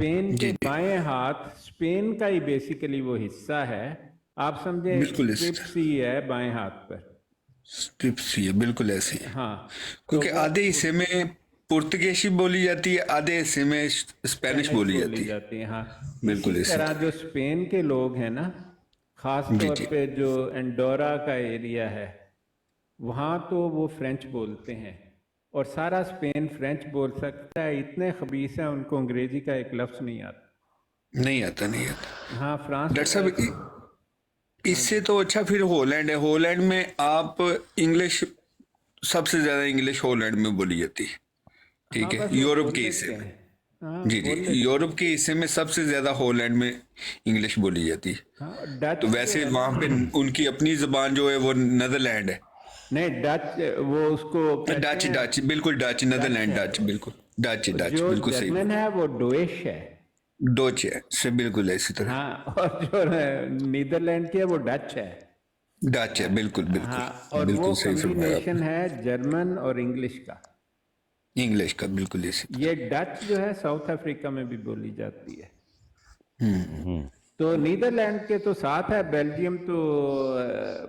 Spain جی کے جی بائیں ہاتھ اسپین کا ہی بیسیکلی وہ حصہ ہے، آپ سمجھیں بالکل اسٹرپ سی ہے بائیں ہاتھ پر. اسٹرپس ہی ہے، بالکل ایسے ہی ہے، ہاں تو کیونکہ وہ آدھے حصے میں پرتگیشی بولی جاتی ہے، آدھے حصے میں اسپینش اسپینش بولی بولی جاتی ہے، جاتی ہے. ہاں اسی بالکل اسی طرح جو طرح. اسپین کے لوگ ہیں نا، خاص جی طور جی پہ جو انڈورا کا ایریا ہے وہاں تو وہ فرینچ بولتے ہیں، اور سارا اسپین فرینچ بول سکتا ہے. اتنے خبیث ہیں ان کو انگریزی کا ایک لفظ نہیں آتا. نہیں آتا نہیں آتا. ہاں فرانس. ڈاکٹر صاحب اس ہاں سے جی. تو اچھا پھر ہالینڈ ہے. ہالینڈ میں آپ انگلش سب سے زیادہ انگلش ہالینڈ میں بولی جاتی ہے، ہاں ٹھیک ہے، بس وہ یورپ بول کے حصے لیتے میں. ہیں. ہاں جی جی، بول لیتے ہیں. یورپ کے حصے میں سب سے زیادہ ہالینڈ میں انگلش بولی جاتی ہے. ہاں تو ڈچ جو ویسے ہے نا، وہاں پہ ان کی اپنی زبان جو ہے وہ نیدرلینڈ ہے. نہیں ڈچ وہ اس کو کہتے ڈچ ہیں، ڈچ بالکل ڈچ، ڈچ نیدرلینڈ ہے. ڈچ، بالکل ڈچ ڈچ، جو بالکل صحیح جرمن بات. ہے وہ ڈویش ہے. ڈوچ ہے سے بالکل اسی طرح. ہاں اور جو نیدرلینڈ کی ہے وہ ڈچ ہے. ڈچ ہے، بالکل بالکل ہاں اور وہ بالکل صحیح فرمایا آپ کمبینیشن نے. ہے جرمن اور انگلش کا. انگلش کا بالکل اسی طرح. یہ ڈچ جو ہے ساؤتھ افریقہ میں بھی بولی جاتی ہے. ہوں تو نیدرلینڈ کے تو ساتھ ہے بیلجیم، تو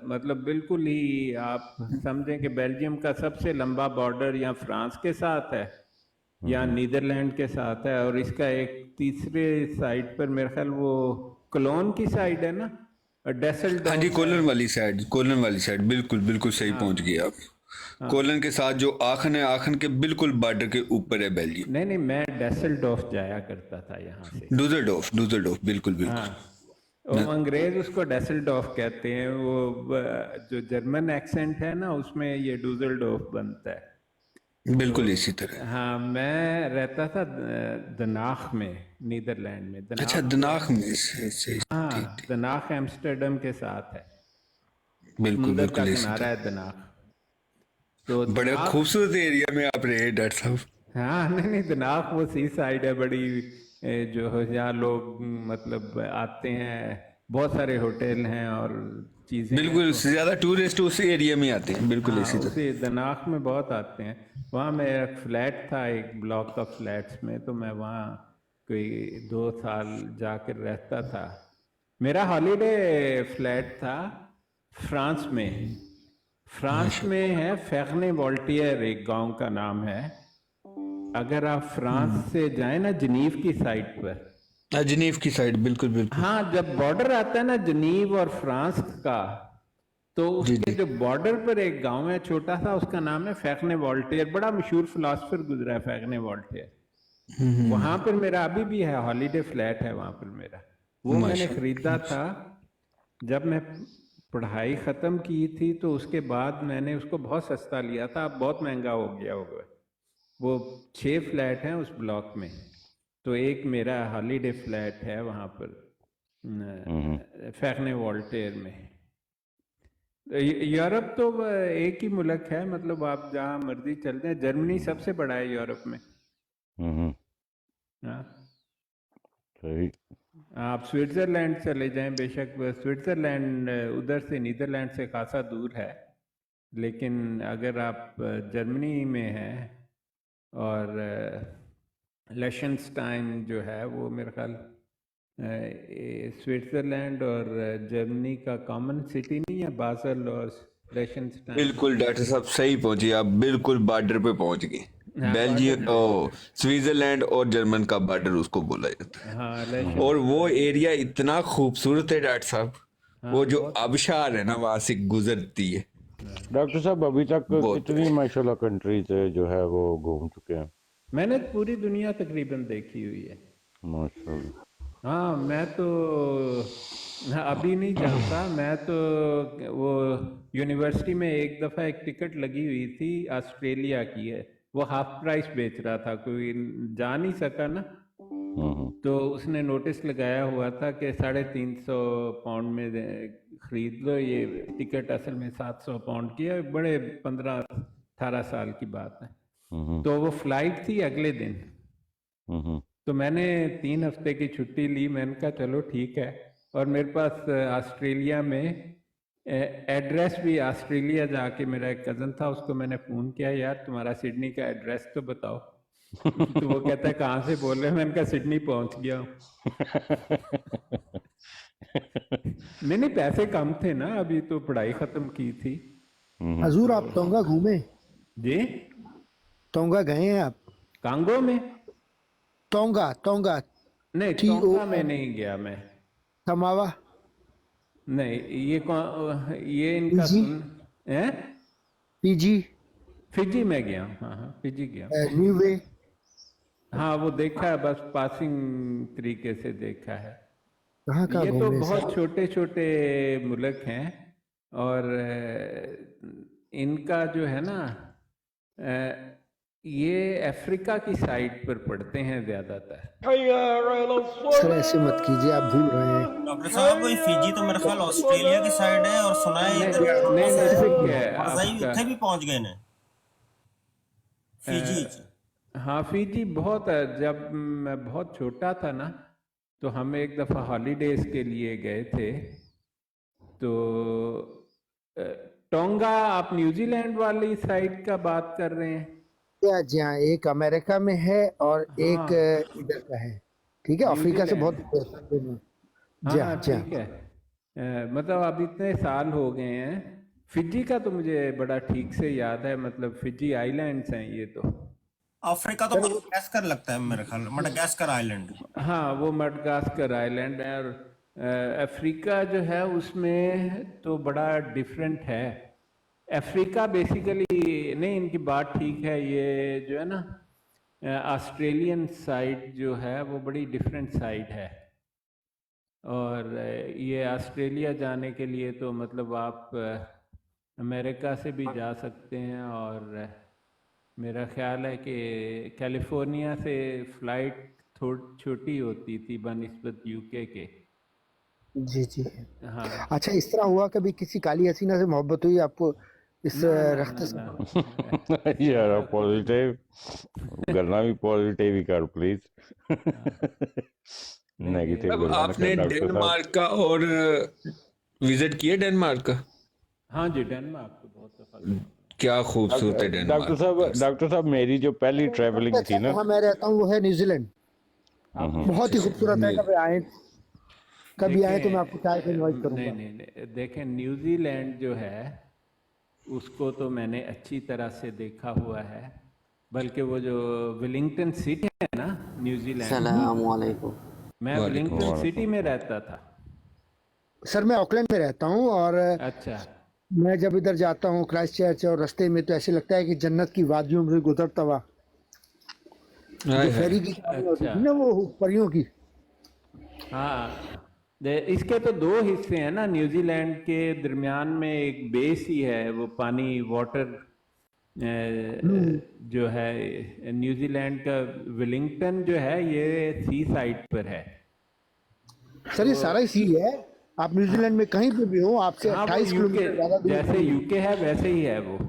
مطلب بالکل ہی آپ سمجھیں کہ بیلجیم کا سب سے لمبا بارڈر یا فرانس کے ساتھ ہے یا نیدرلینڈ کے ساتھ ہے، اور اس کا ایک تیسرے سائڈ پر میرے خیال وہ کلون کی سائڈ ہے نا، ڈیسل ہاں جی، ڈاف ہے. کولن والی سائڈ، کولن والی سائڈ، بالکل بالکل صحیح ہاں پہنچ گئے آپ. ہاں کولن کے ساتھ جو آخن ہے، آخن کے بالکل بارڈر کے اوپر ہے بیلجیم. نہیں نہیں، میں ڈیسل ڈاف جایا کرتا تھا یہاں سے. ڈوزلڈورف بالکل بالکل. ہاں وہ انگریز اس کو ڈیسل ڈاف کہتے ہیں، وہ جو جرمن ایکسنٹ ہے نا اس میں یہ ڈوزل ڈاف بنتا ہے. تو بالکل اسی طرح. ہاں میں رہتا تھا دناخ میں، نیدرلینڈ میں. اچھا، دناخ جو دناخ ہے، میں ٹھیک ہاں ٹھیک. دناخ ایمسٹرڈم کے ساتھ ہے، بالکل سمندر کا بالکل اسی کنارہ ہے طرح. دناخ. تو بڑے دناخ، خوبصورت ایریا میں آپ رہے ڈاکٹر صاحب. ہاں نہیں نہیں، دناخ وہ سی سائڈ ہے بڑی، جو ہے جہاں لوگ مطلب آتے ہیں، بہت سارے ہوٹل ہیں اور چیزیں ہیں. بالکل تو زیادہ ٹورسٹ اس ایریا میں آتے ہیں، بالکل ہاں اسی طرح. اسی دناخ میں بہت آتے ہیں. وہاں میرا ایک فلیٹ تھا، ایک بلاک آف فلیٹس میں، تو میں وہاں کوئی 2 سال جا کر رہتا تھا. میرا ہالیڈے فلیٹ تھا فرانس میں. فرانس ماشاء میں ہے فیغنے والٹیئر، ایک گاؤں کا نام ہے. اگر آپ فرانس سے جائیں نا جنیو کی سائٹ پر، اللہ. جنیف کی سائڈ، بالکل بالکل. ہاں جب بارڈر آتا ہے نا جنیو اور فرانس کا، تو اس جی کے جی. جو بارڈر پر ایک گاؤں ہے چھوٹا سا، اس کا نام ہے فیغنے والٹیئر. بڑا مشہور فلاسفر گزرا ہے فیغنے والٹیئر. وہاں پر میرا ابھی بھی ہے ہالیڈے فلیٹ ہے وہاں پر میرا. وہ میں نے ماشاء خریدا اللہ. تھا جب میں پڑھائی ختم کی تھی، تو اس کے بعد میں نے اس کو بہت سستا لیا تھا. اب بہت مہنگا ہو گیا ہوگا. وہ 6 فلیٹ ہیں اس بلاک میں، تو ایک میرا ہالیڈے فلیٹ ہے وہاں پر فیغنے والٹیئر میں. یورپ تو ایک ہی ملک ہے، مطلب آپ جہاں مرضی چل جائیں. جرمنی سب سے بڑا ہے یورپ میں. ہاں صحیح. آپ سوئٹزرلینڈ چلے جائیں، بے شک سوئٹزرلینڈ ادھر سے نیدرلینڈ سے خاصا دور ہے، لیکن اگر آپ جرمنی میں ہیں اور لیشنسٹائن جو ہے وہ میرے خیال سوئٹزرلینڈ اور جرمنی کا کامن سٹی نہیں ہے، بازل اور لیشنسٹائن. بالکل ڈاکٹر صاحب صحیح پہنچی آپ، بالکل بارڈر پہ پہنچ گئے. ہاں بارڈر بیلجیم پہ. سوئٹزرلینڈ اور جرمن کا بارڈر اس کو بولا جاتا ہے. ہاں اور لیشن. وہ ایریا اتنا خوبصورت ہے ڈاکٹر صاحب، ہاں وہ جو بہت. آبشار ہے نا وہاں سے گزرتی ہے. ڈاکٹر صاحب ابھی تک بہت کتنی ماشاء اللہ کنٹریز جو ہے وہ گھوم چکے ہیں؟ میں نے پوری دنیا تقریباً دیکھی ہوئی ہے. ماشاء اللہ. ہاں میں تو ابھی نہیں جانتا. میں تو وہ یونیورسٹی میں ایک دفعہ ایک ٹکٹ لگی ہوئی تھی آسٹریلیا کی ہے، وہ ہاف پرائس بیچ رہا تھا، کوئی جا نہیں سکا نا، تو اس نے نوٹس لگایا ہوا تھا کہ 350 پاؤنڈ میں خرید لو یہ ٹکٹ. اصل میں 700 پاؤنڈ کی ہے، بڑے 15-18 سال کی بات ہے. تو وہ فلائٹ تھی اگلے دن، تو میں نے 3 ہفتے کی چھٹی لی. میں نے کہا چلو ٹھیک ہے، اور میرے پاس آسٹریلیا میں ایڈریس بھی، آسٹریلیا جا کے میرا ایک کزن تھا، اس کو میں نے فون کیا، یار تمہارا سڈنی کا ایڈریس تو بتاؤ. तो वो कहता है कहाँ से बोल रहे हैं, मैंने कहा सिडनी पहुंच गया हूँ। नहीं पैसे कम थे ना, अभी तो पढ़ाई खत्म की थी। हजूर आप टोंगा घूमे? जी टोंगा गए हैं आप? कांगो में टोंगा, टोंगा, नहीं, टोंगा में नहीं गया मैं। थमावा, नहीं ये कौन, ये इनका फिजी? है? पीजी, फिजी में गया हूँ। हाँ फिजी गया हूँ। न्यूवे? हाँ वो देखा है, बस पासिंग तरीके से देखा है। कहाँ कहाँ ये तो घूमे बहुत सर? छोटे छोटे मुल्क हैं, और इनका जो है ना, ये अफ्रीका की साइड पर पड़ते हैं ज्यादातर। सर ऐसे मत कीजिए, आप भूल रहे हैं। डॉक्टर साहब वही फिजी तो मेरे ख्याल ऑस्ट्रेलिया की साइड है, और सुना है इधर नहीं ठीक है मरज़ई आपका। उत्थे भी पहुंच गए ने फिजी च। हाँ फिजी बहुत, जब मैं बहुत छोटा था ना, तो हम एक दफ़ा हॉलीडेज के लिए गए थे। तो टोंगा, आप न्यूजीलैंड वाली साइड का बात कर रहे हैं? जी हाँ, एक अमेरिका में है और एक इधर का है, ठीक है, अफ्रीका से बहुत दूर है। जी हाँ हाँ, जी हाँ। ठीक है। मतलब अब इतने साल हो गए हैं। फिजी का तो मुझे बड़ा ठीक से याद है, मतलब फिजी आइलैंड्स हैं ये तो। अफ्रीका तो मडागास्कर लगता है मेरे ख्याल, मडागास्कर आइलैंड। हाँ वो मडगास्कर आइलैंड है, और अफ्रीका जो है उसमें तो बड़ा डिफरेंट है। अफ्रीका बेसिकली, नहीं इनकी बात ठीक है, ये जो है ना ऑस्ट्रेलियन साइड जो है वो बड़ी डिफरेंट साइड है। और ये ऑस्ट्रेलिया जाने के लिए तो मतलब आप अमेरिका से भी जा सकते हैं, और मेरा ख्याल है कि कैलिफोर्निया से फ़्लाइट थोड़ी छोटी होती थी बनिस्बत यूके के। जी जी। हाँ अच्छा, इस तरह हुआ कभी किसी काली हसीना से मोहब्बत हुई आपको इस रास्ते से? यार पॉजिटिव करना भी पॉजिटिव ही कर प्लीज। नेगेटिव अब आपने डेनमार्क का और विजिट किया डेनमार्क का? हाँ जी, डेनमार्क तो बहुत दफा। क्या खूबसूरत है डेनमार्क। डॉक्टर साहब मेरी जो पहली ट्रैवलिंग थी ना, जहाँ मैं रहता हूँ वो है न्यूजीलैंड, बहुत ही खूबसूरत है। कभी आए तो मैं आपको चाय पे इनवाइट करूंगा। नहीं देखें, न्यूजीलैंड जो है उसको तो मैंने अच्छी तरह से देखा हुआ है, बल्कि वो जो वेलिंगटन सिटी है ना न्यूजीलैंड, अस्सलामुअलैकुम। मैं वेलिंगटन सिटी में रहता था। सर मैं ऑकलैंड में रहता हूँ, और अच्छा, मैं जब इधर जाता हूँ क्राइस्ट चर्च और रास्ते में, तो ऐसे लगता है कि जन्नत की वादियों में गुजरता हुआ। फेरी की कहानी होती थी ना वो परियों की। हाँ इसके तो दो हिस्से हैं ना, न्यूजीलैंड के दरमियान में एक बेस ही है, वो पानी वाटर जो है न्यूजीलैंड का वेलिंगटन जो है ये सी साइड पर है। सर ये सारा ही सी है, आप न्यूजीलैंड में कहीं पे भी हो, आपसे हाँ, 28 किलोमीटर ज्यादा दूर जैसे यूके है वैसे ही है वो।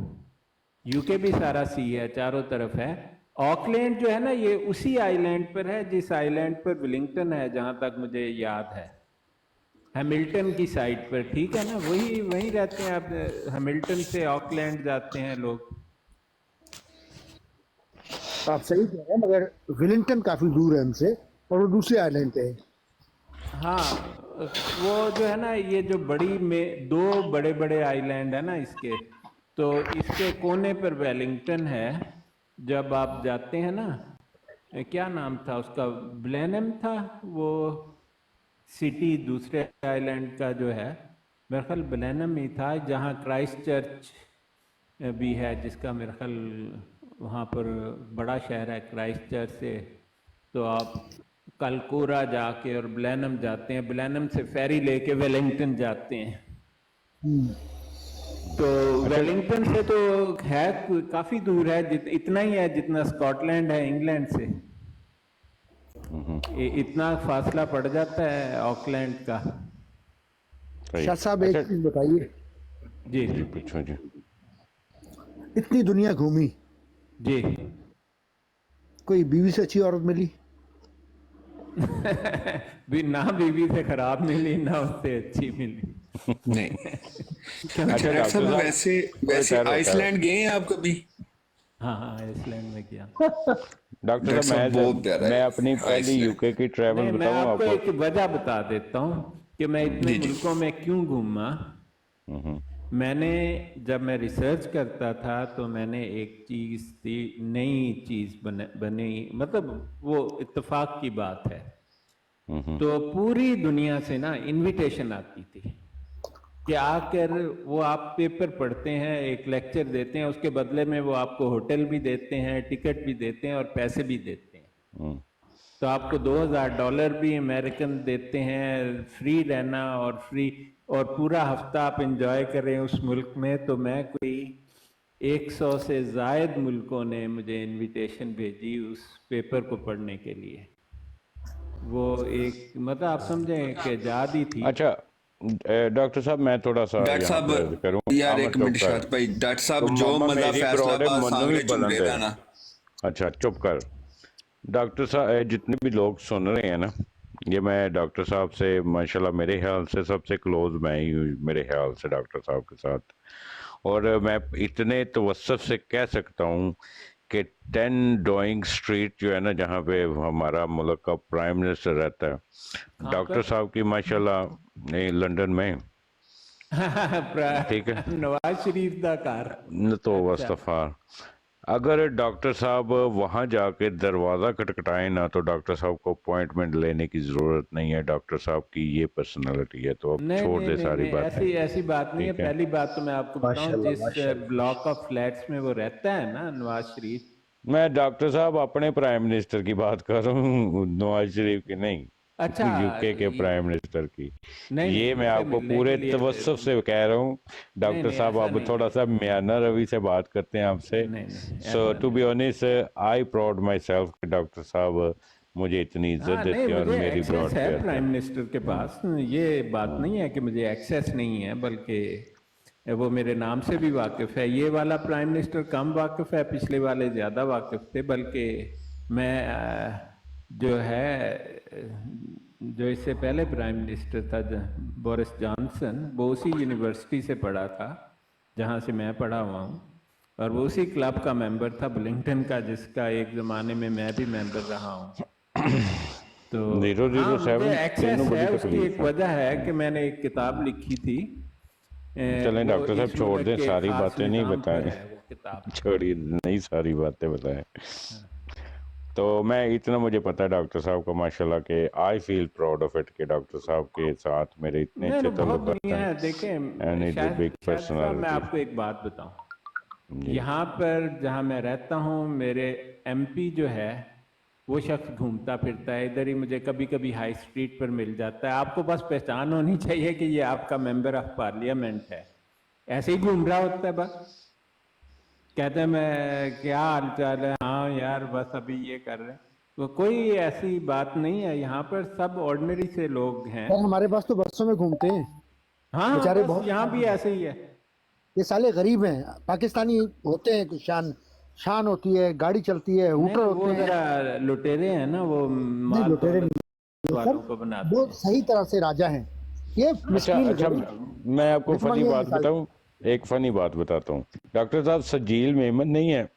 यूके भी सारा सी है, चारों तरफ है। ऑकलैंड जो है ना ये उसी आइलैंड पर है जिस आइलैंड पर वेलिंगटन है, जहां तक मुझे याद है, हैमिल्टन की साइड पर, ठीक है ना, वही रहते हैं। आप हैमिल्टन से ऑकलैंड जाते हैं लोग। आप सही कह रहे हैं, मगर वेलिंगटन काफी दूर है हमसे, और वो दूसरे आइलैंड पे है। हाँ वो जो है ना, ये जो बड़ी में दो बड़े बड़े आइलैंड है ना इसके, तो इसके कोने पर वेलिंगटन है। जब आप जाते हैं ना, क्या नाम था उसका, ब्लेनम था वो सिटी दूसरे आइलैंड का जो है, मेरे ख्याल ब्लेनम ही था, जहाँ क्राइस्ट चर्च भी है, जिसका मेरे ख्याल वहाँ पर बड़ा शहर है क्राइस्ट चर्च से। तो आप कलकोरा जाके और ब्लेनम जाते हैं, ब्लेनम से फेरी लेके वेलिंगटन जाते हैं। तो वेलिंगटन से तो है काफी दूर है, इतना ही है जितना स्कॉटलैंड है इंग्लैंड से। इतना फासला पड़ जाता है ऑकलैंड का। शाह साहब एक चीज बताइए। जी पूछो जी। इतनी दुनिया घूमी जी कोई बीवी से अच्छी औरत मिली? भी ना बीवी से खराब मिली ना उससे अच्छी मिली। नहीं। अच्छा डॉक्टर साहब, वैसे आइसलैंड गए हैं आप कभी? हाँ आइसलैंड में किया। डॉक्टर डॉक्टर साहब साहब बहुत प्यारा मैं है अपनी पहली आइसलैंड। यूके की ट्रैवल नहीं, मैं बताऊं आपको आपको? एक वजह बता देता हूँ कि मैं इतने जी जी मुल्कों में क्यों घूमा। हम्म, मैंने जब मैं रिसर्च करता था तो मैंने एक चीज़ थी, नई चीज़ बनी, मतलब वो इत्तेफाक की बात है। तो पूरी दुनिया से ना इनविटेशन आती थी कि आकर वो आप पेपर पढ़ते हैं, एक लेक्चर देते हैं, उसके बदले में वो आपको होटल भी देते हैं, टिकट भी देते हैं और पैसे भी देते हैं। हम्म। तो आपको $2000 भी अमेरिकन देते हैं, फ्री रहना और फ्री, और पूरा हफ्ता आप एंजॉय करें उस मुल्क में। तो मैं कोई 100 से जायद मुल्कों ने मुझे इनविटेशन भेजी उस पेपर को पढ़ने के लिए। वो एक मतलब आप समझें कि आज़ादी थी। अच्छा डॉक्टर साहब मैं थोड़ा सा डॉक्टर यहाँ पे अर्ज करूँ, साहब यार आमद एक चुप मिनट कर। शाद भाई, डॉक्टर तो साहब जो मामा मजा मेरी ब्रॉड है, फैसलाबाद मनु भी सांगले बुलंद झूले है। दा ना। अच्छा चुप कर। डॉक्टर साहब जितने भी लोग सुन रहे हैं ना, ये मैं डॉक्टर साहब से माशाल्लाह मेरे ख्याल से सबसे क्लोज मैं ही हूँ मेरे ख्याल से डॉक्टर साहब के साथ। और मैं इतने तवस्सुत से कह सकता हूँ कि 10 डोइंग स्ट्रीट जो है ना, जहाँ पे हमारा मुल्क का प्राइम मिनिस्टर रहता है, कहाँ डॉक्टर साहब की माशाल्लाह लंदन में, ठीक है, नवाज शरीफ का कार। न तो अच्छा, वस्तफार। अगर डॉक्टर साहब वहाँ जाके दरवाज़ा खटखटाए ना, तो डॉक्टर साहब को अपॉइंटमेंट लेने की ज़रूरत नहीं है, डॉक्टर साहब की ये पर्सनालिटी है। तो अब नहीं छोड़ नहीं दे नहीं सारी नहीं, बातें, ऐसी ऐसी बात नहीं है। ठीक है। पहली बात तो मैं आपको बताऊं, माशाल्लाह जिस माशाल्लाह। ब्लॉक ऑफ फ्लैट्स में वो रहता है ना, नवाज शरीफ। मैं डॉक्टर साहब अपने प्राइम मिनिस्टर की बात कर रहा हूँ, नवाज शरीफ की नहीं, अच्छा, यूके के प्राइम मिनिस्टर की। नहीं नहीं, ये मैं उनसे आपको मिलने पूरे के लिए तवज्जुह से कह रहा हूँ। नहीं डॉक्टर नहीं, साहब ऐसा अब नहीं थोड़ा है। सा म्याना रवि से बात करते हैं आपसे। नहीं नहीं, सो ऐसा टू नहीं। Be honest I proud my self कि डॉक्टर साहब मुझे इतनी इज्जत हाँ नहीं, देते हैं और मुझे मेरी एक्सेस ब्रॉड है करते प्राइम हैं। मिनिस्टर के पास। ये बात नहीं है कि मुझे एक्सेस नहीं है, बल्कि वो मेरे नाम से भी वाकिफ है। ये वाला प्राइम मिनिस्टर कम वाकिफ है, पिछले वाले ज़्यादा वाकिफ थे। बल्कि मैं जो है, जो इससे पहले प्राइम मिनिस्टर था बोरिस जॉनसन, वो उसी यूनिवर्सिटी से पढ़ा था जहाँ से मैं पढ़ा हुआ हूँ, और वो उसी क्लब का मेंबर था बुलिंगटन का, जिसका एक ज़माने में मैं भी मेंबर रहा हूँ। तो हाँ, मुझे 007 एक्सेस तेनों बड़ी है। उसकी तकलीफ एक है। वजह है कि मैंने एक किताब लिखी थी। चलें वो डॉक्टर साहब इस छोड़ मुल्क दें, के सारी खास बातें नहीं निज़ाम पर बताएं, है वो किताब। छोड़िए, नहीं सारी बातें बताएं। तो मैं इतना मुझे पता है डॉक्टर साहब का माशाल्लाह के I feel proud of it कि डॉक्टर साहब के साथ मेरे इतने नहीं अच्छे नहीं, बहुत ताल्लुकात दुनिया हैं। है। देखें, एंड इज शायद बिग शायद साहब, मैं पर्सनालिटी। आपको एक बात बताऊं। जी यहाँ पर जहाँ मैं रहता हूँ, मेरे एमपी जो है वो शख्स घूमता फिरता है इधर ही, मुझे कभी कभी हाई स्ट्रीट पर मिल जाता है। आपको बस पहचान होनी चाहिए कि ये आपका मेंबर ऑफ पार्लियामेंट है। ऐसे ही घूम रहा होता है, बस कहते हैं मैं क्या हाल चाल है, हाँ यार बस अभी ये कर रहे हैं। तो कोई ऐसी बात नहीं है, यहाँ पर सब ऑर्डिनरी से लोग हैं। यार हमारे पास तो बसों में घूमते हैं हाँ, बेचारे, बस बहुत यहाँ भी ऐसे ही है। ये साले गरीब हैं। पाकिस्तानी होते हैं कुछ शान शान होती है, गाड़ी चलती है, नहीं हूटर नहीं, होते वो हैं। जरा लुटेरे हैं ना, वो नहीं माल लुटेरे दौलत नहीं, वालों सब को बनाते बहुत हैं। सही तरह से राजा हैं। ये अच्छा मिस्कीन अच्छा, गरीब मैं आपको फनी भिखमंगे बात मिसाल। बताऊं, एक फनी बात बताता हूँ। डॉक्टर साहब सजील मेमन नहीं है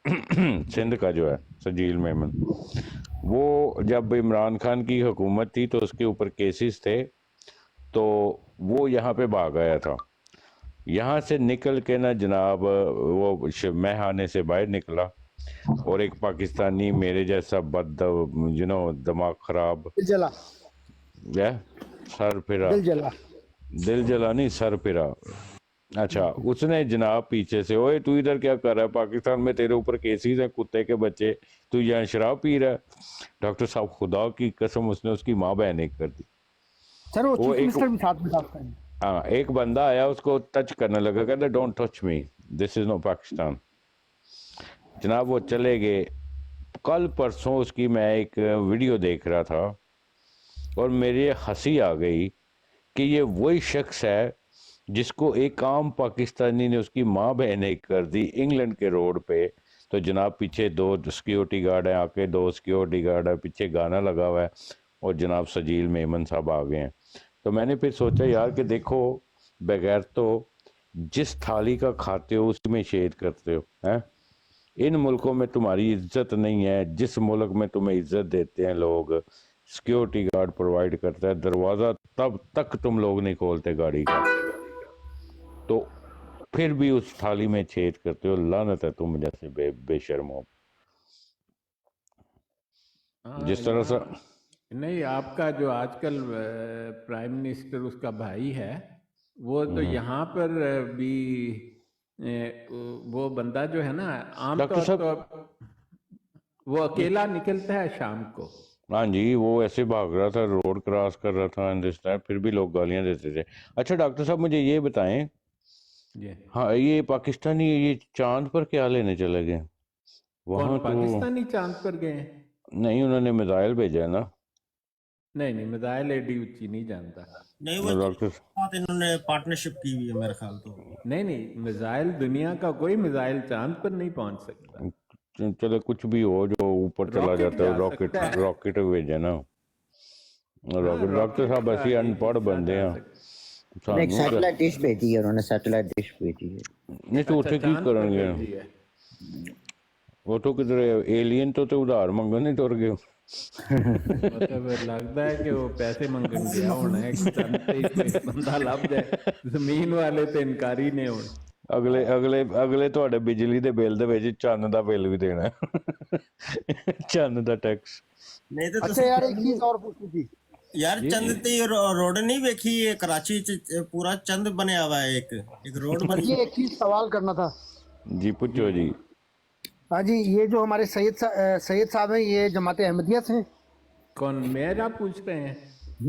सिंध का जो है सजील मेमन, वो जब इमरान खान की हुकूमत थी तो उसके ऊपर केसेस थे, तो वो यहाँ पे भाग आया था। यहाँ से निकल के ना जनाब वो मैहाने से बाहर निकला, और एक पाकिस्तानी मेरे जैसा दिमाग खराब दिल जला, है, सर फिरा, दिल जला। दिल जला नहीं सर फिरा। अच्छा, उसने जनाब पीछे से, ओए तू इधर क्या कर रहा है, पाकिस्तान में तेरे ऊपर केसेस हैं कुत्ते के बच्चे, तू यहाँ शराब पी रहा है। डॉक्टर साहब खुदा की कसम उसने उसकी माँ बहन एक कर दी। सर वो वो चीफ एक, मिनिस्टर भी साथ में था उस टाइम। हाँ, एक बंदा आया उसको टच करने लगा, कहता don't touch me, this is no Pakistan. जनाब वो चले गए। कल परसों उसकी मैं एक वीडियो देख रहा था और मेरी हंसी आ गई कि ये वही शख्स है जिसको एक आम पाकिस्तानी ने उसकी माँ बहन एक कर दी इंग्लैंड के रोड पे। तो जनाब पीछे 2 सिक्योरिटी गार्ड हैं, आके 2 सिक्योरिटी गार्ड है, पीछे गाना लगा हुआ है, और जनाब सजील मेमन साहब आ गए हैं। तो मैंने फिर सोचा यार कि देखो, बगैर तो जिस थाली का खाते हो उसी में छेद करते हो, हैं। इन मुल्कों में तुम्हारी इज्जत नहीं है, जिस मुल्क में तुम्हें इज्जत देते हैं लोग, सिक्योरिटी गार्ड प्रोवाइड करता है, दरवाज़ा तब तक तुम लोग नहीं खोलते गाड़ी का, तो फिर भी उस थाली में छेद करते हो। लानत है तुम जैसे बेशर्मों। जिस तरह से नहीं, आपका जो आजकल प्राइम मिनिस्टर उसका भाई है, वो तो यहाँ पर भी वो बंदा जो है ना, आमतौर पर वो अकेला निकलता है शाम को। हाँ जी, वो ऐसे भाग रहा था, रोड क्रॉस कर रहा था, अंडरस्टैंड, फिर भी लोग गालियां देते थे। अच्छा डॉक्टर साहब मुझे ये बताएं, हाँ ये पाकिस्तानी ये चांद पर क्या लेने चले गए? वहाँ कौन तो पाकिस्तानी चांद पर गए हैं? नहीं, उन्होंने मिसाइल भेजा है ना। नहीं, मिसाइल एडी ऊंची नहीं जानता। नहीं, वो डॉक्टर बात इन्होंने पार्टनरशिप की हुई है मेरे ख्याल तो। नहीं, मिसाइल, दुनिया का कोई मिसाइल चांद पर नहीं पहुंच सकता। चलो कुछ भी हो, जो ऊपर चला रॉकेट जाता है, जा रॉकेट सकता है। रॉकेट भेजा ना, रॉकेट। डॉक्टर साहब ऐसे अनपढ़ बंदे हैं, एक सानू सैटेलाइट डिश भेजी है उन्होंने, सैटेलाइट डिश भेजी है। नहीं तो उत्थे की करेंगे? वो तो किधर एलियन तो उधार मंगन नहीं टुर गए। मतलब लगता है कि वो पैसे मंगन गया होना है, चंद ते कोई बंदा लभ जाए, जमीन वाले ते इनकारी ने होण। अगले अगले अगले ਤੁਹਾਡੇ ਬਿਜਲੀ ਦੇ ਬਿੱਲ ਦੇ ਵਿੱਚ ਚੰਨ ਦਾ ਬਿੱਲ ਵੀ ਦੇਣਾ ਚੰਨ ਦਾ ਟੈਕਸ। नहीं तो अच्छा यार एक चीज और पूछनी थी यार, चंद ते रोड नहीं देखी है कराची च पूरा चंद बनया हुआ है, एक रोड बनी। ये एक चीज सवाल करना था जी पूछो जी। हाँ जी, ये जो हमारे सैयद साहब हैं, ये जमात अहमदिया से हैं? कौन, मेरा पूछ रहे हैं?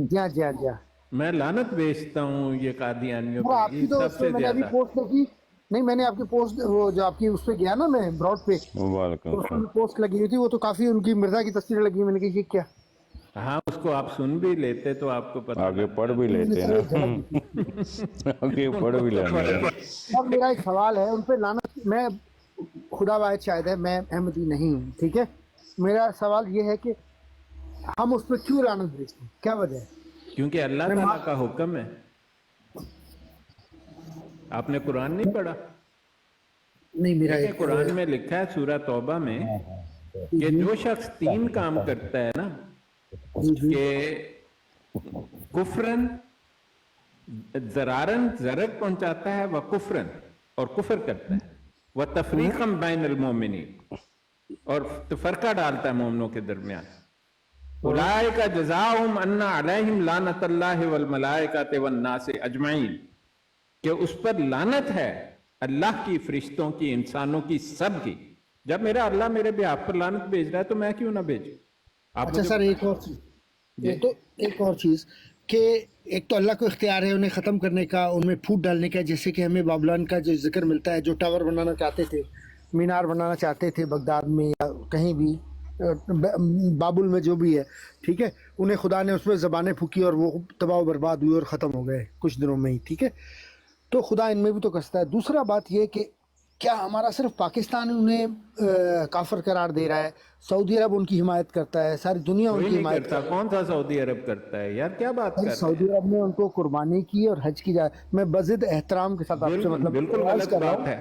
जी हाँ जी हाँ जी हाँ। मैं लानत भेजता हूँ ये कादियानियों वो पे, आपकी ये तो सबसे उसमें मैंने अभी ज्यादा। पोस्ट देखी नहीं, मैंने आपकी पोस्ट वो जो आपकी उस पे गया ना मैं ब्रॉड पे, तो वालेकुम उसमें पोस्ट लगी हुई थी, वो तो काफी उनकी मिर्जा की तस्वीर लगी, मैंने कहा ये क्या। हाँ, उसको आप सुन भी लेते तो आपको पता आगे लग पढ़ जाता। भी लेते हैं ना आगे पढ़ भी लेना। अब मेरा एक सवाल है उन पे लानत, मैं खुदा वाहिद शायद है, मैं अहमदी नहीं हूँ, ठीक है। मेरा सवाल ये है कि हम उस पर क्यों लानत भेजते हैं, क्या वजह है? क्योंकि अल्लाह ताला का हुक्म है। आपने कुरान नहीं पढ़ा? नहीं, मेरा देखिए, एक कुरान में लिखा है सूरह तौबा में कि जो शख्स 3 काम करता है ना, कि कुफरन, जरारन, जरर पहुंचाता है, वह कुफरन, और कुफर करता है, वह तफरीकम बैनल मोमिनीन, और तफरका डालता है मोमिनों के दरमियान। उलाइका जज़ाउहुम अन्ना अलैहिम लानतुल्लाहि वल मलाइकाति वन नास अजमईन, कि उस पर लानत है अल्लाह की, फरिश्तों की, इंसानों की, सब की। जब मेरा अल्लाह मेरे बिहाफ पर लानत भेज रहा है तो मैं क्यों ना भेजूं? आप अच्छा सर, एक और चीज, ये तो एक और चीज कि एक तो अल्लाह को इख्तियार है उन्हें ख़त्म करने का, उनमें फूट डालने का, जैसे कि हमें बाबुलान का जो जिक्र मिलता है, जो टावर बनाना चाहते थे, मीनार बनाना चाहते थे बगदाद में या कहीं भी, बाबुल में जो भी है, ठीक है, उन्हें खुदा ने उसमें ज़बानें फूकी और वो तबाह बर्बाद हुए और ख़त्म हो गए कुछ दिनों में ही, ठीक है। तो खुदा इनमें भी तो कसता है। दूसरा बात ये कि क्या हमारा सिर्फ पाकिस्तान उन्हें काफिर करार दे रहा है, सऊदी अरब उनकी हिमायत करता है, सारी दुनिया कोई उनकी नहीं हिमायत करता। कौन सा सऊदी अरब करता है यार, क्या बात कर रहे हैं? सऊदी अरब ने उनको कुर्बानी की और हज की जाए, मैं बज़िद एहतराम के साथ आपसे बिल्कुल मतलब बिल्कुल अर्ज गलत कर रहा बात हूँ। है।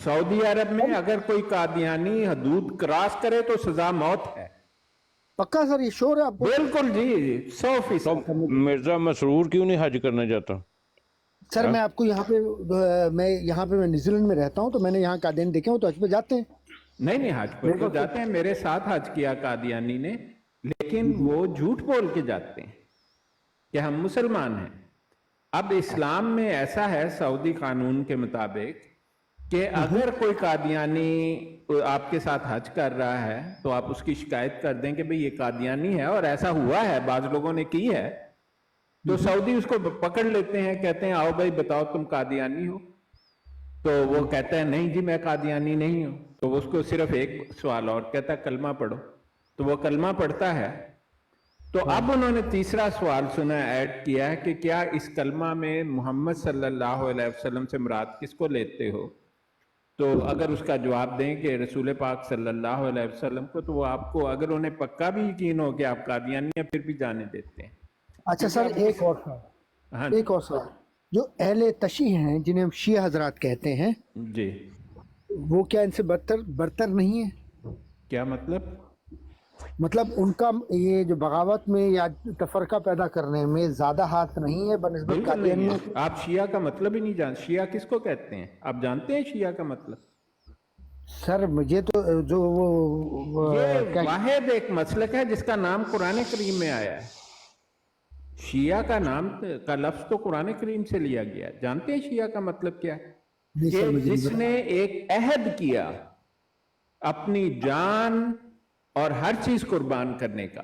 सऊदी अरब में अगर कोई कादियानी हदूद क्रॉस करे तो सजा मौत है। पक्का सर, ये श्योर है आपको? बिल्कुल जी, 100%। तो मिर्जा मसरूर क्यों नहीं हज करना चाहता? सर मैं आपको यहाँ पे मैं न्यूजीलैंड में रहता हूँ, तो मैंने यहाँ कादियानी देखे हो तो हज पे जाते हैं। नहीं, हज पर तो जाते हैं, मेरे साथ हज किया कादियानी ने, लेकिन वो झूठ बोल के जाते हैं कि हम मुसलमान हैं। अब इस्लाम में ऐसा है, सऊदी कानून के मुताबिक, कि अगर कोई कादियानी आपके साथ हज कर रहा है तो आप उसकी शिकायत कर दें कि भाई ये कादियानी है, और ऐसा हुआ है, बाज लोगों ने की है, तो सऊदी उसको पकड़ लेते हैं, कहते हैं आओ भाई बताओ तुम कादियानी हो, तो वो कहता है नहीं जी मैं कादियानी नहीं हूं। तो उसको सिर्फ एक सवाल और कहता है कलमा पढ़ो, तो वो कलमा पढ़ता है। तो अब उन्होंने तीसरा सवाल सुना, ऐड किया है कि क्या इस कलमा में मोहम्मद सल्लल्लाहु अलैहि वसल्लम से मुराद किसको लेते हो? तो अगर उसका जवाब दें कि रसूल पाक सल्लल्लाहु अलैहि वसल्लम को, तो वो आपको, अगर उन्हें पक्का भी यकीन हो कि आप कादियानी हैं, फिर भी जाने देते हैं। अच्छा सर, एक और सवाल, हाँ एक और सवाल, जो अहले तशी हैं जिन्हें हम शिया हजरात कहते हैं, जी, وہ کیا ان سے برتر نہیں ہے؟ کیا مطلب ان کا یہ جو بغاوت میں یا تفرقہ پیدا کرنے میں زیادہ ہاتھ نہیں ہے بنسبت بالکل نہیں قادیانیوں ہے. کے؟ آپ شیعہ کا مطلب ہی نہیں جانتے. شیعہ کس کو کہتے ہیں؟ آپ جانتے ہیں شیعہ کا مطلب؟ سر مجھے تو جو وہ یہ کیا واحد ایک مسلک ہے جس کا نام قرآن کریم میں آیا ہے. شیعہ کا نام کا لفظ تو قرآن کریم سے لیا گیا. جانتے ہیں شیعہ کا مطلب کیا ہے؟ نہیں کہ سر مجھے جس نے ایک عہد کیا اپنی جان اور ہر چیز قربان کرنے کا.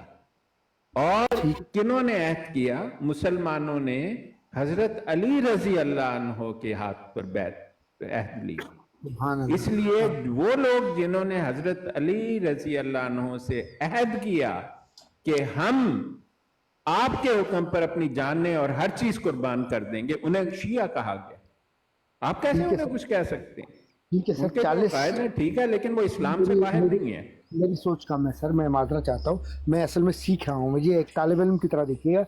اور کنہوں نے عہد کیا؟ مسلمانوں نے حضرت علی رضی اللہ عنہ کے ہاتھ پر بیعت عہد لی. سبحان اللہ. اس لیے وہ لوگ جنہوں نے حضرت علی رضی اللہ عنہ سے عہد کیا کہ ہم آپ کے حکم پر اپنی جانیں اور ہر چیز قربان کر دیں گے، انہیں شیعہ کہا گیا. آپ کیسے انہیں کچھ کہہ سکتے ہیں؟ ٹھیک ہے ان سر، کے جو 40 قائد ہیں ٹھیک ہے، لیکن وہ اسلام سے باہر نہیں ہے. میری سوچ کم ہے سر، میں معذرت چاہتا ہوں، میں اصل میں سیکھ رہا ہوں، مجھے ایک طالب علم کی طرح دیکھیے گا.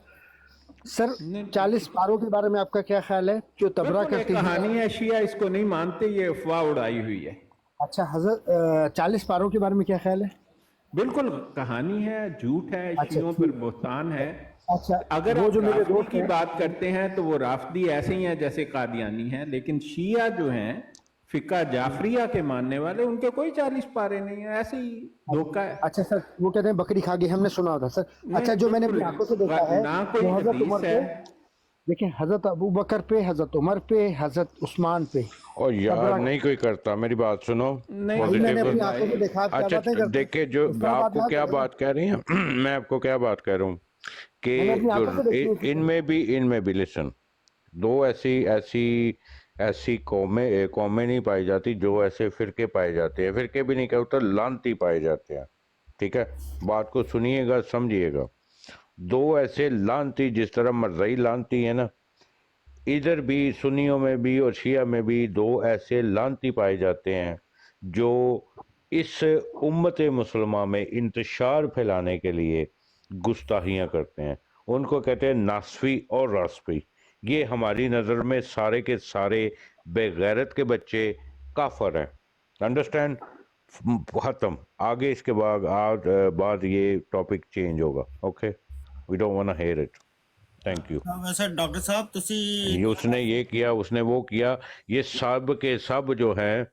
سر 40 پاروں کے بارے میں آپ کا کیا خیال ہے جو تبرہ بالکل ایک کرتے ہیں؟ کہانی ہے، شیعہ اس کو نہیں مانتے، یہ افواہ اڑائی ہوئی ہے. اچھا حضرت 40 پاروں کے بارے میں کیا خیال ہے؟ بالکل کہانی ہے، جھوٹ ہے، شیعوں پر بہتان ہے. اچھا اگر وہ آپ جو میرے رافضی دوست کی ہیں، بات کرتے ہیں تو وہ رافضی ایسے ہی ہیں جیسے قادیانی ہیں، لیکن شیعہ جو ہیں فقہ جعفریہ کے ماننے والے، ان کے کوئی 40 پارے نہیں ہیں، ایسے ہی دھوکہ ہے. اچھا سر وہ کہتے ہیں بکری کھا گئی، ہم نے سنا ہوتا سر. اچھا جو میں نے اپنی آنکھوں سے دیکھا ہے نہ کوئی وہ حضرت عمر حدیث پہ، ہے. دیکھیں حضرت ابو بکر پہ، حضرت عمر پہ، حضرت عثمان پہ اور یار نہیں کوئی کرتا. میری بات سنو. نہیں میں نے Positive اپنی آنکھوں سے دیکھا. آپ کیا اچھا باتیں کرتے ہیں؟ دیکھیں جو اس طرح آپ کو نہ کیا کریں. بات کہہ رہی ہیں میں آپ کو کیا بات کہہ رہا ہوں کہ میں نے اپنی جو آنکھوں سے دیکھی ہے. ان میں بھی لسن، دو ایسی قومیں نہیں پائی جاتی جو ایسے فرقے پائے جاتے ہیں. فرقے بھی نہیں کہتا، لانتی پائے جاتے ہیں. ٹھیک ہے، بات کو سنیے گا، سمجھیے گا. دو ایسے لانتی، جس طرح مرزائی لانتی ہے نا، ادھر بھی سنیوں میں بھی اور شیعہ میں بھی دو ایسے لانتی پائے جاتے ہیں جو اس امت مسلمہ میں انتشار پھیلانے کے لیے گستاخیاں کرتے ہیں. ان کو کہتے ہیں ناسفی اور راسفی. یہ ہماری نظر میں سارے کے سارے بے غیرت کے بچے کافر ہیں. انڈرسٹینڈ؟ ختم. آگے اس کے بعد یہ ٹاپک چینج ہوگا. Okay, we don't want to hear it. Thank you. ویسے ڈاکٹر صاحب تسی اس نے یہ کیا، اس نے وہ کیا. یہ سب کے سب جو ہیں،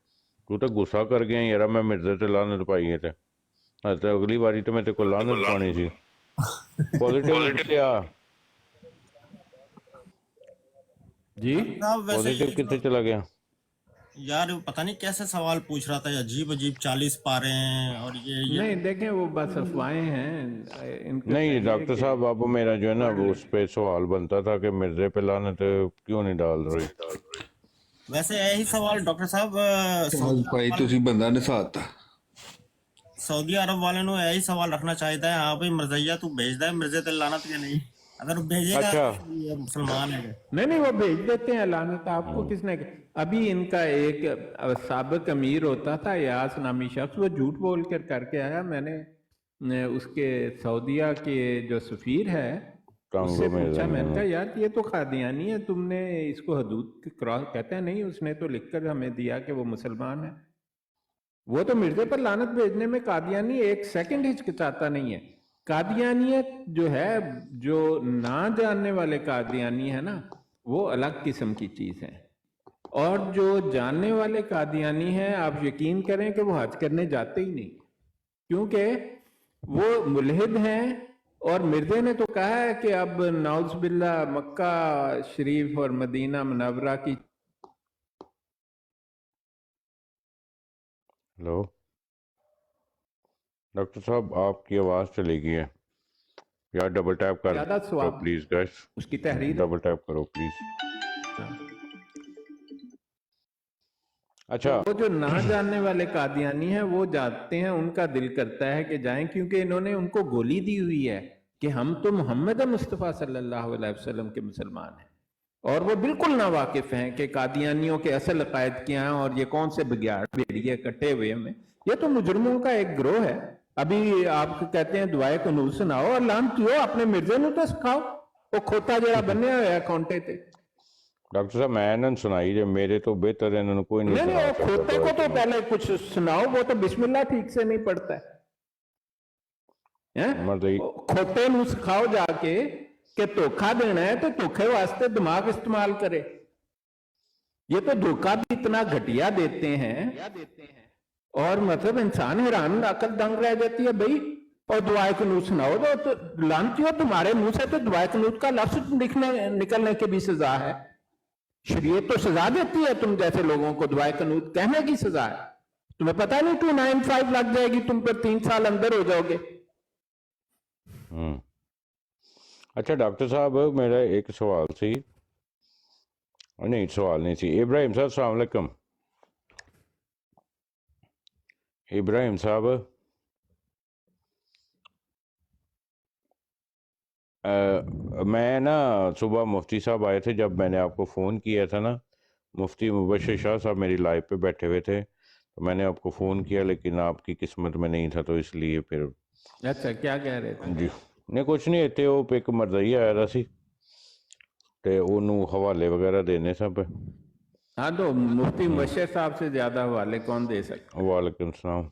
تو تو غصہ کر گیا یار. میں مرزا تے لعنت پائی تھے. اگلی باری تو میں تے کو لعنت پانی سی. پوزیٹیو کتے آ جی صاحب ویسے پوزیٹیو کتے چلا گیا. یار پتہ نہیں کیسے سوال پوچھ رہا تھا، عجیب 40 پارے ہیں اور یہ نہیں دیکھیں وہ بس افواہیں ہیں. ان کو نہیں چاہیے ڈاکٹر کہ صاحب، اب میرا جو ہے نا وہ اس پہ سوال بنتا تھا کہ مرزے پہ لعنت کیوں نہیں ڈال رہی. ویسے یہی سوال ڈاکٹر صاحب بھائی تسی بندہ نساتا. سعودی عرب والے نو یہی سوال رکھنا چاہیے ہے. ہاں بھائی مرزیا تو بھیج دے مرزے تے لعنت یا نہیں؟ اگر وہ بھیجے گا اچھا. تو یہ مسلمان ہے. نہیں وہ بھیج دیتے ہیں لعنت. آپ کو کس نے ابھی ان کا ایک سابق امیر ہوتا تھا یاس نامی شخص، وہ جھوٹ بول کر کے آیا. میں نے اس کے سعودیہ کے جو سفیر ہے اس سے پوچھا، میں نے کہا یار یہ تو قادیانی ہے، تم نے اس کو حدود کراس. کہتے ہیں نہیں، اس نے تو لکھ کر ہمیں دیا کہ وہ مسلمان ہے. وہ تو مرزے پر لعنت بھیجنے میں قادیانی ایک سیکنڈ ہچکچاتا نہیں ہے. قادیانیت جو ہے، جو نہ جاننے والے قادیانی ہے نا، وہ الگ قسم کی چیز ہے. اور جو جاننے والے قادیانی ہیں، آپ یقین کریں کہ وہ حج کرنے جاتے ہی نہیں، کیونکہ وہ ملحد ہیں. اور مرزے نے تو کہا ہے کہ اب نعوذ باللہ مکہ شریف اور مدینہ منورہ کی. ہلو ڈاکٹر صاحب، آپ کی آواز چلی گئی ہے یار. ڈبل ٹیپ کر زیادہ دو ثواب پلیز گائس. اس کی تحریر. ڈبل ٹیپ کرو پلیز. اچھا وہ جو نہ جاننے والے قادیانی ہیں وہ جاتے ہیں، ان کا دل کرتا ہے کہ جائیں، کیونکہ انہوں نے ان کو گولی دی ہوئی ہے کہ ہم تو محمد مصطفیٰ صلی اللہ علیہ وسلم کے مسلمان ہیں. اور وہ بالکل نا واقف ہیں کہ قادیانیوں کے اصل عقائد کیا ہیں اور یہ کون سے بگیاڑ بھیڑیے کٹے ہوئے میں. یہ تو مجرموں کا ایک گروہ ہے. ابھی آپ کہتے ہیں دعائے قنوت سناؤ اور لعنت ہو، اپنے مرزے نو تو سکھاؤ. وہ کھوتا جڑا بنیا ہوا ہے کونٹے تے. डॉक्टर साहब मैं ना सुनाई जे मेरे तो बेहतर इन्होंने कोई नहीं नहीं सुना वो सकता। खोते को तो पहले कुछ सुनाओ, वो तो बिस्मिल्लाह ठीक से नहीं पढ़ता है मरदई खोते ਨੂੰ ਸਿਖਾਓ ਜਾके कि धोखा देना है तो धोखे वास्ते दिमाग इस्तेमाल करे। ये तो धोखा भी इतना घटिया देते हैं और मतलब इंसान हैरान अकल दंग रह जाती है भाई। और दुआए कनूत सुनाओ तो लानती हो, तुम्हारे मुंह से तो दुआए कनूत का लफ्ज निकलने की भी सजा है। शरीयत तो सजा देती है तुम जैसे लोगों को दुआए कनूत कहने की सजा है। तुम्हें पता नहीं 295 लग जाएगी, तुम पर 3 साल अंदर हो जाओगे। अच्छा डॉक्टर साहब मेरा एक सवाल सी, नहीं सवाल नहीं सी। इब्राहिम साहब अस्सलाम वालेकुम। इब्राहिम साहब मैं ना सुबह मुफ्ती साहब आए थे, जब मैंने आपको फ़ोन किया था ना, मुफ्ती मुबश्शिर शाह साहब मेरी लाइव पे बैठे हुए थे, तो मैंने आपको फ़ोन किया लेकिन आपकी किस्मत में नहीं था, तो इसलिए फिर अच्छा क्या कह रहे थे? जी नहीं कुछ नहीं इतने वो एक मरदई आया था सी ते ओनू हवाले वगैरह देने सब। हाँ तो मुफ्ती मुबश्शिर साहब से ज्यादा हवाले कौन दे सकता? वालेकुम सलाम।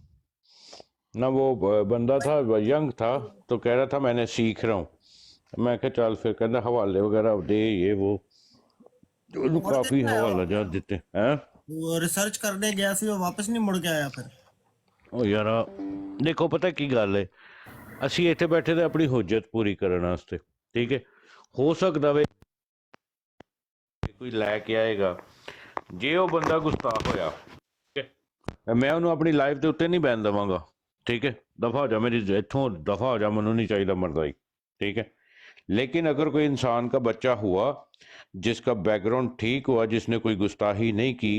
ना वो बंदा था यंग था तो कह रहा था मैंने सीख रहा हूँ, मैं क्या चल फिर कहता हवाले वगैरह दे ये वो तो काफ़ी हवाला जा देते हैं। वो रिसर्च करने गया सी, वो वापस नहीं मुड़ के आया फिर। ਉਹ ਯਾਰ ਦੇਖੋ ਪਤਾ ਕੀ ਗੱਲ ਹੈ, ਅਸੀਂ ਇੱਥੇ ਬੈਠੇ ਤੇ ਆਪਣੀ ਹੁਜਤ ਪੂਰੀ ਕਰਨ ਵਾਸਤੇ, ਠੀਕ ਹੈ। ਹੋ ਸਕਦਾ ਵੇ ਕੋਈ ਲੈ ਕੇ ਆਏਗਾ, ਜੇ ਉਹ ਬੰਦਾ ਗੁਸਤਾਖ ਹੋਇਆ ਠੀਕ ਹੈ ਮੈਂ ਉਹਨੂੰ ਆਪਣੀ ਲਾਈਫ ਦੇ ਉੱਤੇ ਨਹੀਂ ਬੈਨ ਦੇਵਾਂਗਾ, ਠੀਕ ਹੈ। ਦਫਾ ਹੋ ਜਾ ਮੇਰੀ ਇੱਥੋਂ ਦਫਾ ਹੋ ਜਾ, ਮੈਨੂੰ ਨਹੀਂ ਚਾਹੀਦਾ ਮਰਦਾਈ, ठीक है। लेकिन अगर कोई इंसान का बच्चा हुआ जिसका बैकग्राउंड ठीक हुआ, जिसने कोई गुस्ताही नहीं की,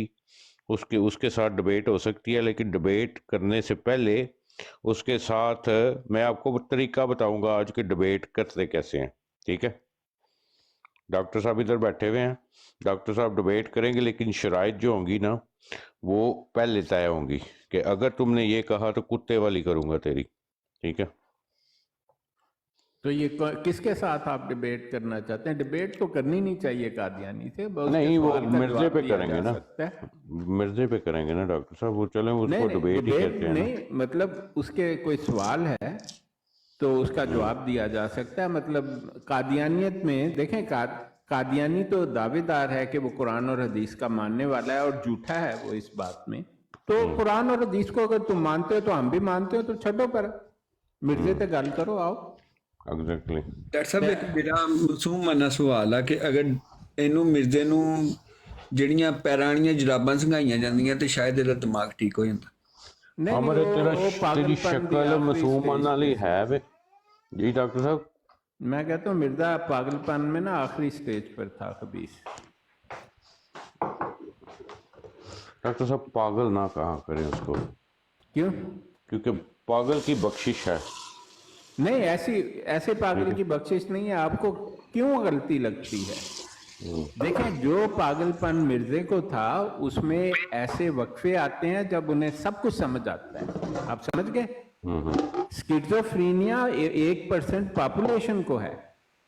उसके साथ डिबेट हो सकती है। लेकिन डिबेट करने से पहले उसके साथ मैं आपको तरीका बताऊंगा आज के डिबेट करते कैसे हैं, ठीक है। डॉक्टर साहब इधर बैठे हुए हैं, डॉक्टर साहब डिबेट करेंगे, लेकिन शराइत जो होंगी ना वो पहले तय होंगी कि अगर तुमने ये कहा तो कुत्ते वाली करूंगा तेरी, ठीक है। तो ये किसके साथ आप डिबेट करना चाहते हैं? डिबेट तो करनी नहीं चाहिए कादियानी से, नहीं वो मिर्जे पे करेंगे ना, मिर्जे पे करेंगे ना डॉक्टर साहब, वो चलें उसको डिबेट ही कहते हैं। नहीं मतलब उसके कोई सवाल है तो उसका जवाब दिया जा सकता है। मतलब कादियानियत में देखें, कादियानी तो दावेदार है कि वो कुरान और हदीस का मानने वाला है और झूठा है वो इस बात में। तो कुरान और हदीस को अगर तुम मानते हो तो हम भी मानते हो, तो छड्डो पर मिर्जे ते गल करो आओ। ਐਗਜ਼ੈਕਟਲੀ ਡਾਕਟਰ ਸਾਹਿਬ ਇੱਕ ਮੇਰਾ ਮਾਸੂਮ ਮਨਾ ਸਵਾਲ ਆ ਕਿ ਅਗਰ ਇਹਨੂੰ ਮਿਰਜ਼ੇ ਨੂੰ ਜਿਹੜੀਆਂ ਪੈਰਾਂ ਵਾਲੀਆਂ ਜਰਾਬਾਂ ਸੰਘਾਈਆਂ ਜਾਂਦੀਆਂ ਤੇ ਸ਼ਾਇਦ ਇਹਦਾ ਦਿਮਾਗ ਠੀਕ ਹੋ ਜਾਂਦਾ। नहीं, हमारे वो तेरी पागलपन की शक्ल आखिरी मासूमान स्टेज वाली पे है वे जी डॉक्टर साहब। मैं कहता हूँ मिर्जा पागलपन में ना आखिरी स्टेज पर था खबीस। डॉक्टर साहब पागल ना कहा करें उसको, क्यों? क्योंकि पागल की बख्शिश है। नहीं ऐसे पागल की बख्शिश नहीं है। आपको क्यों गलती लगती है? देखें, जो पागलपन मिर्जे को था उसमें ऐसे वक्फे आते हैं जब उन्हें सब कुछ समझ आता है। आप समझ गए? स्किज़ोफ्रेनिया 1% पॉपुलेशन को है।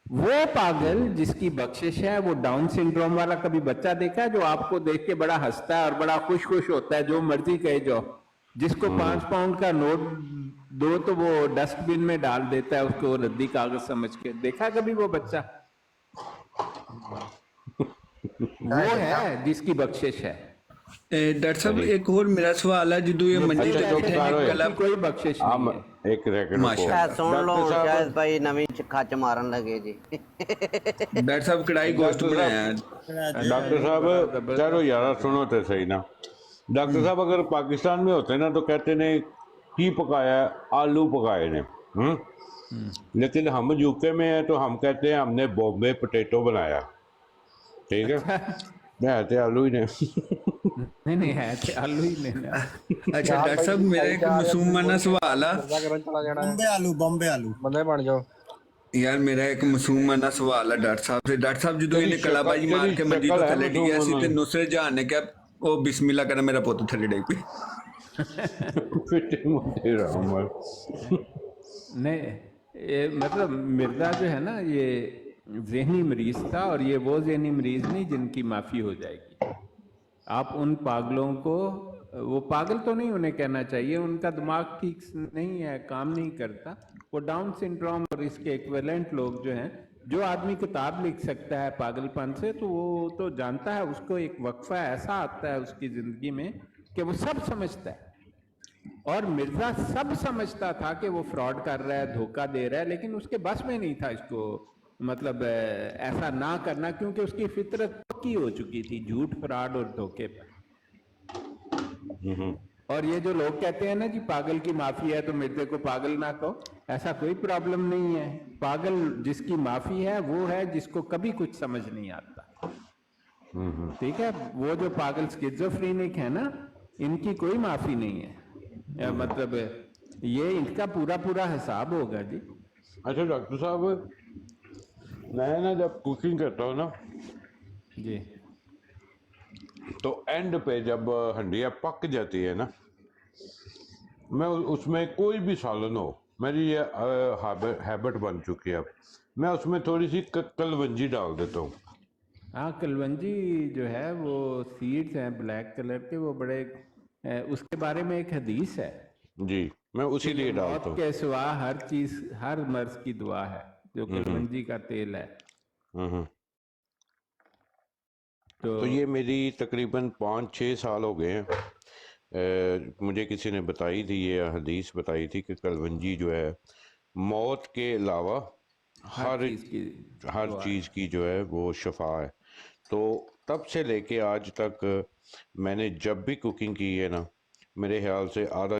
वो पागल जिसकी बख्शिश है, वो डाउन सिंड्रोम वाला कभी बच्चा देखा है जो आपको देख के बड़ा हंसता है और बड़ा खुश होता है, जो मर्जी कहे जाओ, जिसको 5 पाउंड का नोट दो तो वो डस्टबिन में डाल देता है उसको रद्दी कागज समझ के। देखा कभी वो बच्चा? वो है जिसकी बख्शिश है। ਡਾਕਟਰ ਸਾਹਿਬ ਇੱਕ ਹੋਰ ਮੇਰਾ ਸਵਾਲ ਹੈ, ਜਦੋਂ ਇਹ ਮੰਜੇ ਤੇ अच्छा, ਬੈਠੇ चुप ਨੇ करो। ਗਲਾ कोई बख्शिश नहीं है। एक सेकंड माशा सुन लो शायद भाई नवी खच मारन लगे जी। ਡਾਕਟਰ ਸਾਹਿਬ ਕੜਾਈ ਗੋਸ਼ਤ ਬਣਾਇਆ ਹੈ। डॉक्टर साहब चलो यार सुनो तो सही ना। डॉक्टर साहब अगर पाकिस्तान में होते ना तो कहते ने की पकाया, आलू पकाए ने। लेकिन हम यूके में है तो हम कहते हैं हमने बॉम्बे पोटैटो बनाया, ठीक है। मैं तो आलू ही ने नहीं है तो आलू ही लेना। ਅੱਛਾ ਡਾਕਟਰ ਸਾਹਿਬ ਮੇਰਾ ਇੱਕ ਮਾਸੂਮ ਮਨਾ ਸਵਾਲ ਆ ਬੰਬੇ ਆਲੂ ਬੰਦੇ ਬਣ ਜਾਓ। ਯਾਰ ਮੇਰਾ ਇੱਕ ਮਾਸੂਮ ਮਨਾ ਸਵਾਲ ਆ ਡਾਕਟਰ ਸਾਹਿਬ से। डॉक्टर साहब ਜਦੋਂ ਇਹਨੇ ਕਲਾਬਾਜੀ ਮਾਰ ਕੇ ਮੰਜੀ ਤੋਂ ਥੱਲੇ ਡਿੱਗਿਆ ਸੀ ਤੇ ਨੁਸਰਤ ਜਹਾਨ ਨੇ ਕਿਹਾ ਉਹ ਬਿਸਮਿਲ੍ਲਾ ਕਰ, ਮੇਰਾ ਪੁੱਤ ਥੱਲੇ ਡਿੱਗ ਪਿਆ। नहीं ये मतलब मिर्जा जो है ना, ये जहनी मरीज था, और ये वो जहनी मरीज नहीं जिनकी माफ़ी हो जाएगी। आप उन पागलों को, वो पागल तो नहीं उन्हें कहना चाहिए, उनका दिमाग ठीक नहीं है, काम नहीं करता, वो डाउन सिंड्रोम और इसके इक्विवेलेंट लोग जो हैं, जो आदमी किताब लिख सकता है पागलपन से, तो वो तो जानता है, उसको एक वक्फा ऐसा आता है उसकी ज़िंदगी में कि वो सब समझता है। और मिर्जा सब समझता था कि वो फ्रॉड कर रहा है, धोखा दे रहा है, लेकिन उसके बस में नहीं था इसको मतलब ऐसा ना करना, क्योंकि उसकी फितरत पक्की हो चुकी थी झूठ, फ्रॉड और धोखे पर। और ये जो लोग कहते हैं ना जी पागल की माफी है तो मिर्जे को पागल ना कहो, ऐसा कोई प्रॉब्लम नहीं है। पागल जिसकी माफी है वो है जिसको कभी कुछ समझ नहीं आता। ठीक है, वो जो पागल स्किज़ोफ्रेनिक है ना, इनकी कोई माफी नहीं है, मतलब ये इनका पूरा पूरा हिसाब होगा जी। अच्छा डॉक्टर साहब, मैं ना जब कुकिंग करता हूँ ना, जी तो एंड पे जब हंडिया पक जाती है ना, मैं उसमें कोई भी सालन हो, मेरी ये हैबिट बन चुकी है अब, मैं उसमें थोड़ी सी कलवंजी डाल देता हूँ। हाँ, कलवंजी जो है वो सीड्स हैं ब्लैक कलर के, वो बड़े उसके बारे में एक हदीस है जी, मैं उसी लिए डालता मौत हूँ। के सिवा हर चीज, हर मर्ज की दुआ है, जो कलवंजी का तेल है। तो ये मेरी तकरीबन 5-6 साल हो गए हैं। मुझे किसी ने बताई थी, ये हदीस बताई थी कि कलवंजी जो है मौत के अलावा हर चीज़ की जो है वो शफा है। तो तब से लेके आज तक मैंने जब भी कुकिंग की है ना, मेरे ख्याल से आधा